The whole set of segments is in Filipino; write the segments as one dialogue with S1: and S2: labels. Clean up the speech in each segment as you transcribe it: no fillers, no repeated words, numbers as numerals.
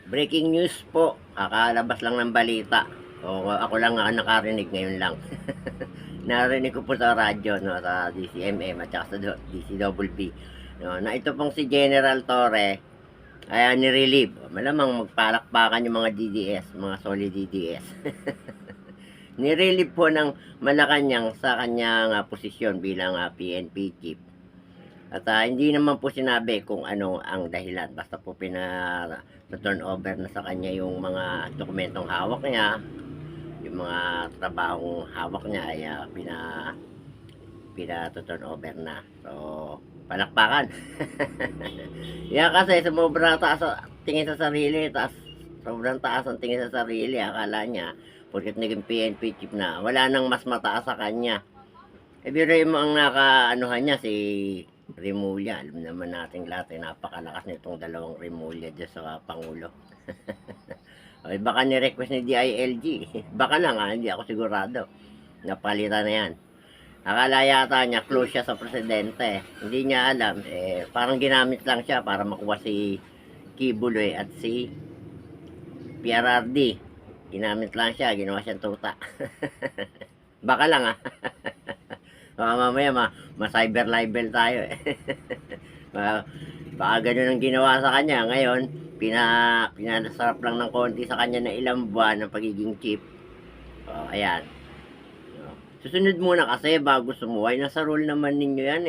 S1: Breaking news po, kakalabas lang ng balita. O ako lang ang nakarinig ngayon lang. Narinig ko po sa radyo, no, sa DCMM at saka sa DCWB, no, na ito pong si General Torre ay nirelieve. Malamang magpalakpakan yung mga DDS, mga solid DDS. Nirelieve po ng Malacanang sa kanyang posisyon bilang PNP chief. At hindi naman po sinabi kung ano ang dahilan. Basta po turn over na sa kanya yung mga dokumentong hawak niya, yung mga trabahong hawak niya ay turn over na. So, palakpakan. Yan kasi sobrang taas tingin sa sarili, sobrang taas ang tingin sa sarili. Akala niya, porket naging PNP chief na, wala nang mas mataas sa kanya. Biruin mo ang nakaanuhan niya, si Remulla. Alam naman natin lahat, napakalakas nitong dalawang Remulla dyan sa Pangulo. Okay, baka ni-request ni DILG. Baka lang hindi ako sigurado. Napalitan na yan. Akala yata niya close siya sa presidente. Hindi niya alam, parang ginamit lang siya para makuha si Kibuloy at si PRRD. Ginamit lang siya, ginawa siyang tuta. Baka lang mamaya ma-cyber libel tayo baka ganun ang ginawa sa kanya. Ngayon, pinasarap lang ng konti sa kanya na ilang buwan ng pagiging chief. Ayan. Susunod muna kasi bago sumuway. Nasa role naman ninyo yan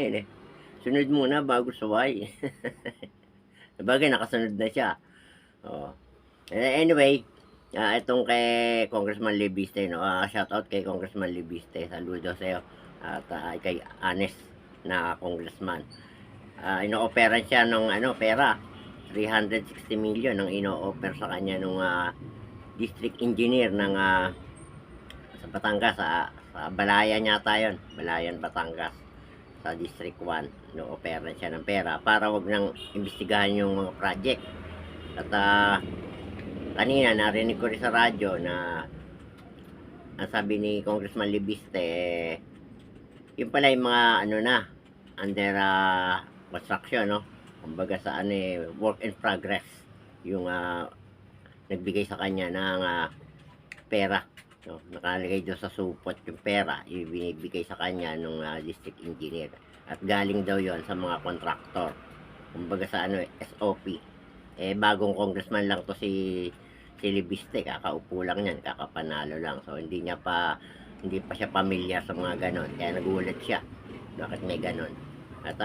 S1: Sunod muna bago suway. Sabagay, nakasunod na siya. Anyway, itong kay Congressman Libiste, shout out kay Congressman Libiste. Saludo sa'yo. At kay Anes na congressman. Ino-operan siya ng pera. 360 million ang ino-offer sa kanya nung district engineer ng sa Batangas, sa Balayan yata yun. Balayan, Batangas. Sa District 1. No-operan siya ng pera para wag nang imbestigahan yung mga project. At kanina narinig ko rin sa radyo na ang sabi ni Congressman Libiste, yung pala yung mga under construction, kumbaga sa work in progress yung nagbigay sa kanya ng pera, nakalagay doon sa supot yung pera, ibinibigay sa kanya ng district engineer at galing daw yon sa mga contractor, kumbaga sa SOP. Bagong congressman lang to si Libiste, kakaupo lang yan, kakapanalo lang, so hindi pa siya pamilyar sa mga ganon, kaya nagulat siya bakit may ganon. At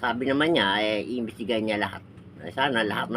S1: sabi naman niya, iimbestigahan niya lahat. Sana lahat